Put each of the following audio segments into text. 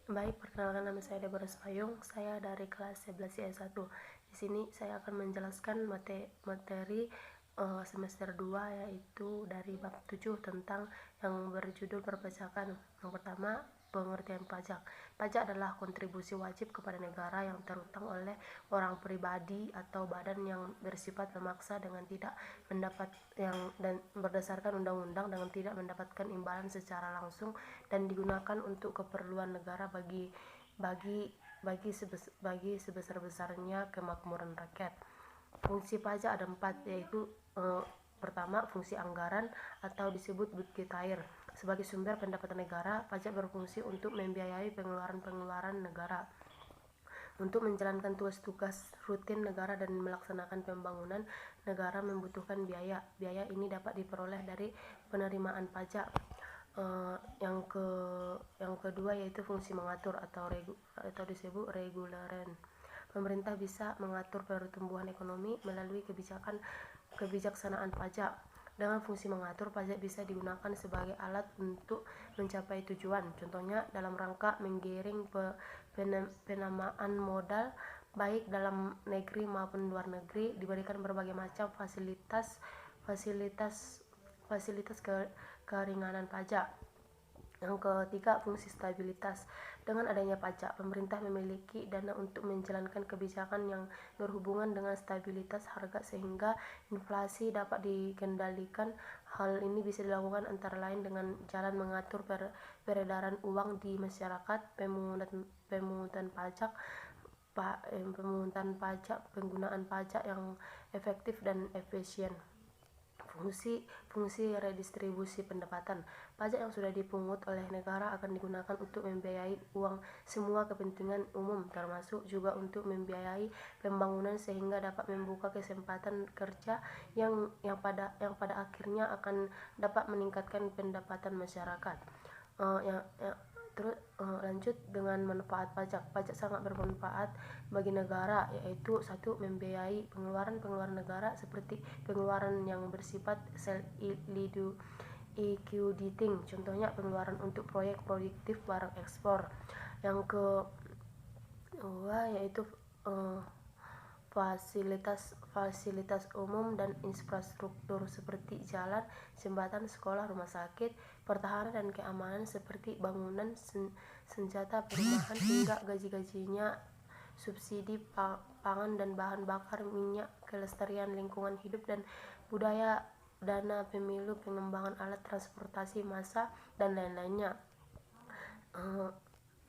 Baik, perkenalkan nama saya Deborah Spayung. Saya dari kelas 11 IS1. Di sini saya akan menjelaskan materi semester 2, yaitu dari bab 7 tentang yang berjudul perpajakan. Yang pertama, pengertian pajak. Pajak adalah kontribusi wajib kepada negara yang terutang oleh orang pribadi atau badan yang bersifat memaksa dengan tidak mendapat dan berdasarkan undang-undang dengan tidak mendapatkan imbalan secara langsung dan digunakan untuk keperluan negara bagi sebesar-besarnya kemakmuran rakyat. Fungsi pajak ada 4, yaitu pertama, fungsi anggaran atau disebut budgetair. Sebagai sumber pendapatan negara, pajak berfungsi untuk membiayai pengeluaran-pengeluaran negara. Untuk menjalankan tugas-tugas rutin negara dan melaksanakan pembangunan, negara membutuhkan biaya. Biaya ini dapat diperoleh dari penerimaan pajak. Yang kedua yaitu fungsi mengatur atau disebut reguleren. Pemerintah bisa mengatur pertumbuhan ekonomi melalui kebijaksanaan pajak. Dengan fungsi mengatur, pajak bisa digunakan sebagai alat untuk mencapai tujuan. Contohnya dalam rangka menggiring penamaan modal baik dalam negeri maupun luar negeri, diberikan berbagai macam fasilitas keringanan pajak. Yang ketiga, fungsi stabilitas. Dengan adanya pajak, pemerintah memiliki dana untuk menjalankan kebijakan yang berhubungan dengan stabilitas harga sehingga inflasi dapat dikendalikan. Hal ini bisa dilakukan antara lain dengan jalan mengatur peredaran uang di masyarakat, pemungutan pajak, penggunaan pajak yang efektif dan efisien. Fungsi redistribusi pendapatan. Pajak yang sudah dipungut oleh negara akan digunakan untuk membiayai uang semua kepentingan umum, termasuk juga untuk membiayai pembangunan sehingga dapat membuka kesempatan kerja yang pada akhirnya akan dapat meningkatkan pendapatan masyarakat. Lanjut dengan manfaat pajak. Pajak sangat bermanfaat bagi negara, yaitu satu, membiayai pengeluaran negara seperti pengeluaran yang bersifat liquidating, contohnya pengeluaran untuk proyek produktif barang ekspor. Yang kedua yaitu fasilitas umum dan infrastruktur seperti jalan, jembatan, sekolah, rumah sakit, pertahanan dan keamanan seperti bangunan, senjata, perumahan, hingga gaji-gajinya, subsidi pangan dan bahan bakar minyak, kelestarian lingkungan hidup dan budaya, dana pemilu, pengembangan alat transportasi massa, dan lain-lainnya.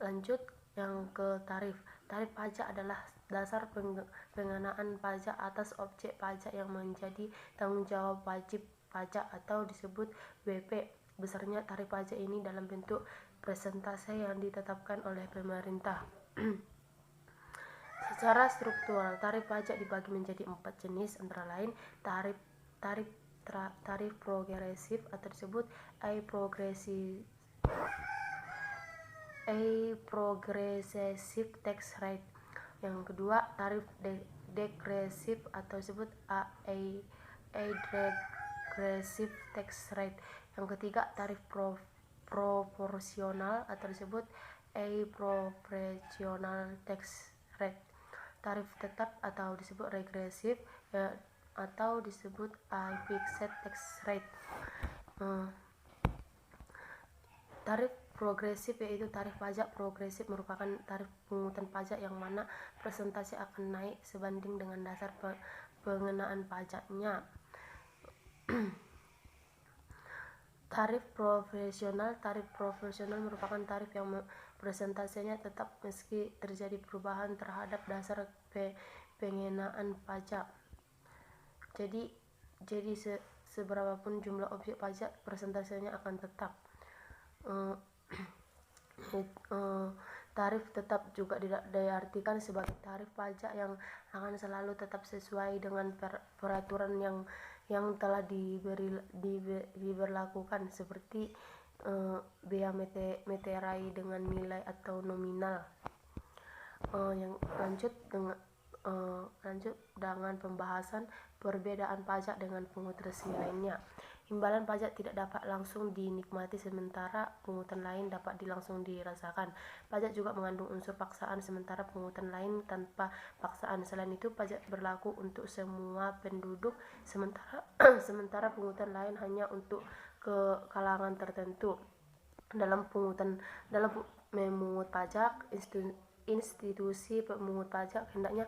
Lanjut yang ke tarif. Tarif pajak adalah dasar pengenaan pajak atas objek pajak yang menjadi tanggung jawab wajib pajak atau disebut WP. Besarnya tarif pajak ini dalam bentuk persentase yang ditetapkan oleh pemerintah. Secara struktural, tarif pajak dibagi menjadi 4 jenis, antara lain tarif progresif atau disebut progressive tax rate. Yang kedua, tarif degresif atau disebut regressive tax rate. Yang ketiga, tarif proporsional atau disebut proportional tax rate. Tarif tetap atau disebut regresif atau disebut fixed tax rate. Tarif progresif yaitu tarif pajak progresif merupakan tarif pungutan pajak yang mana persentase akan naik sebanding dengan dasar pengenaan pajaknya. Tarif profesional merupakan tarif yang persentasenya tetap meski terjadi perubahan terhadap dasar pengenaan pajak. Jadi seberapapun jumlah objek pajak, persentasenya akan tetap. Tarif tetap juga diartikan sebagai tarif pajak yang akan selalu tetap sesuai dengan peraturan yang telah diberlakukan, seperti bea meterai dengan nilai atau nominal. Lanjut dengan pembahasan perbedaan pajak dengan pungut resmi lainnya. Imbalan pajak tidak dapat langsung dinikmati sementara pungutan lain dapat langsung dirasakan. Pajak juga mengandung unsur paksaan sementara pungutan lain tanpa paksaan. Selain itu, pajak berlaku untuk semua penduduk sementara sementara pungutan lain hanya untuk ke kalangan tertentu. Dalam memungut pajak, institusi pemungut pajak hendaknya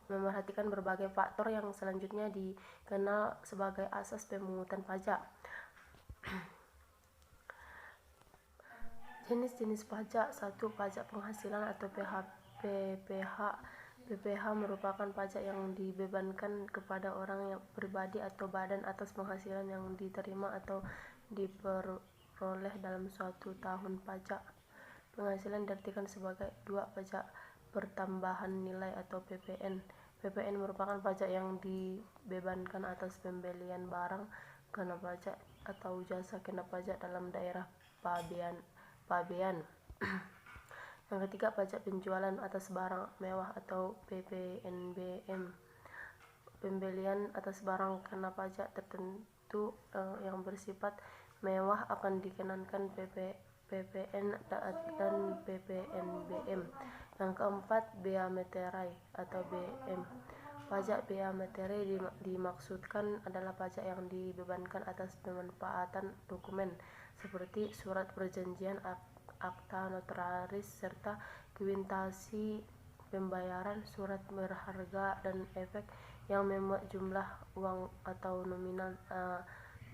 memerhatikan berbagai faktor yang selanjutnya dikenal sebagai asas pemungutan pajak. Jenis-jenis pajak. 1. Pajak penghasilan atau PPH. PPH merupakan pajak yang dibebankan kepada orang yang pribadi atau badan atas penghasilan yang diterima atau diperoleh dalam suatu tahun pajak. Penghasilan diartikan sebagai 2. Pajak pertambahan nilai atau PPN. PPN merupakan pajak yang dibebankan atas pembelian barang kena pajak atau jasa kena pajak dalam daerah pabean. Yang ketiga, pajak penjualan atas barang mewah atau PPNBM. Pembelian atas barang kena pajak tertentu yang bersifat mewah akan dikenakan PPN dan PPNBM. Yang keempat, bea materai atau BM. Pajak bea materai dimaksudkan adalah pajak yang dibebankan atas pemanfaatan dokumen seperti surat perjanjian, akta notaris, serta kuitansi pembayaran, surat berharga, dan efek yang memuat jumlah uang atau nominal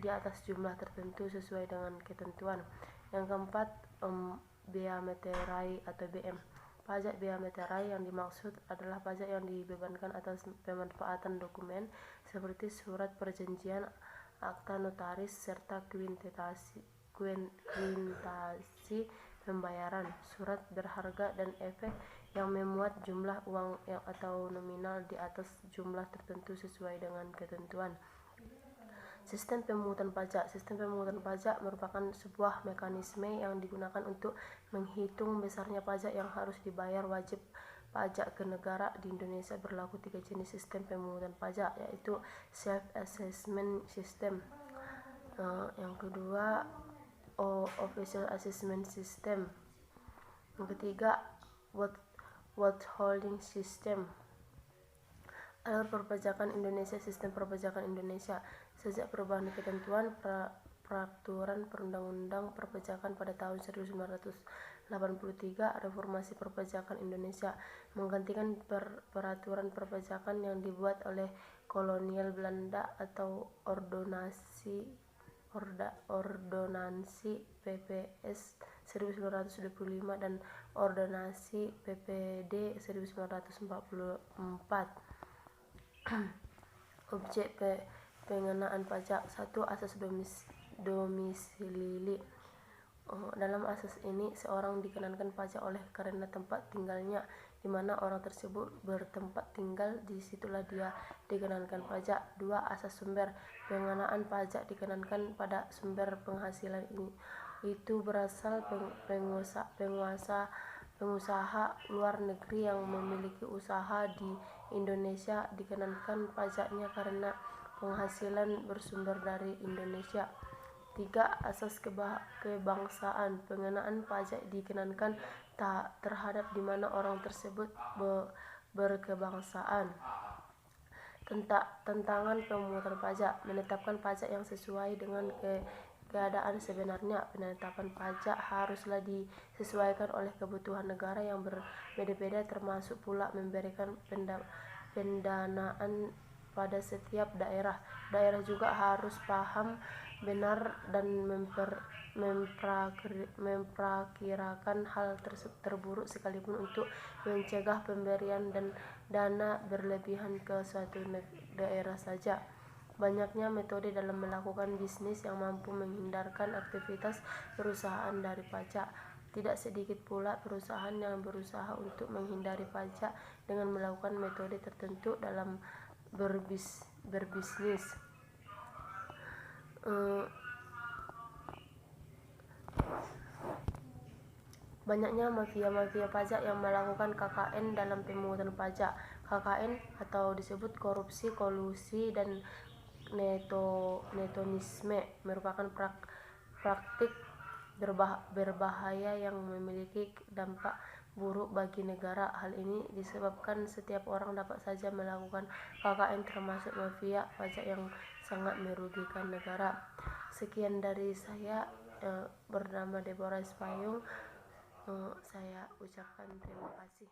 di atas jumlah tertentu sesuai dengan ketentuan. Yang keempat, bea materai atau BM. Pajak bea materai yang dimaksud adalah pajak yang dibebankan atas pemanfaatan dokumen seperti surat perjanjian, akta notaris, serta kuitansi pembayaran, surat berharga, dan efek yang memuat jumlah uang atau nominal di atas jumlah tertentu sesuai dengan ketentuan. Sistem pemungutan pajak. Sistem pemungutan pajak merupakan sebuah mekanisme yang digunakan untuk menghitung besarnya pajak yang harus dibayar wajib pajak ke negara. Di Indonesia berlaku 3 jenis sistem pemungutan pajak, yaitu self-assessment system. Yang kedua, official assessment system. Yang ketiga, withholding system. Alur perpajakan Indonesia. Sistem perpajakan Indonesia. Sejak perubahan ketentuan peraturan perundang-undang perpajakan pada tahun 1983, reformasi perpajakan Indonesia menggantikan peraturan perpajakan yang dibuat oleh kolonial Belanda atau Ordonansi PPS 1925 dan Ordonansi PPD 1944. Objek pengenaan pajak. 1. Asas domisili. Dalam asas ini, seorang dikenakan pajak oleh karena tempat tinggalnya, di mana orang tersebut bertempat tinggal, disitulah dia dikenakan pajak. 2. Asas sumber. Pengenaan pajak dikenakan pada sumber penghasilan ini. Itu berasal pengusaha luar negeri yang memiliki usaha di Indonesia dikenakan pajaknya karena penghasilan bersumber dari Indonesia. 3. Asas kebangsaan. Pengenaan pajak dikenakan terhadap di mana orang tersebut berkebangsaan. Tantangan pemungutan pajak. Menetapkan pajak yang sesuai dengan keadaan sebenarnya. Penetapan pajak haruslah disesuaikan oleh kebutuhan negara yang berbeda-beda, termasuk pula memberikan pendanaan pada setiap daerah. Daerah juga harus paham benar dan memperkirakan hal terburuk sekalipun untuk mencegah pemberian dan dana berlebihan ke suatu daerah saja. Banyaknya metode dalam melakukan bisnis yang mampu menghindarkan aktivitas perusahaan dari pajak. Tidak sedikit pula perusahaan yang berusaha untuk menghindari pajak dengan melakukan metode tertentu dalam berbisnis. Banyaknya mafia pajak yang melakukan KKN dalam pemungutan pajak. KKN atau disebut korupsi, kolusi, dan Neonisme merupakan praktik berbahaya yang memiliki dampak buruk bagi negara. Hal ini disebabkan setiap orang dapat saja melakukan KKN, termasuk mafia pajak yang sangat merugikan negara. Sekian dari saya, bernama Deborah Spayung. Saya ucapkan terima kasih.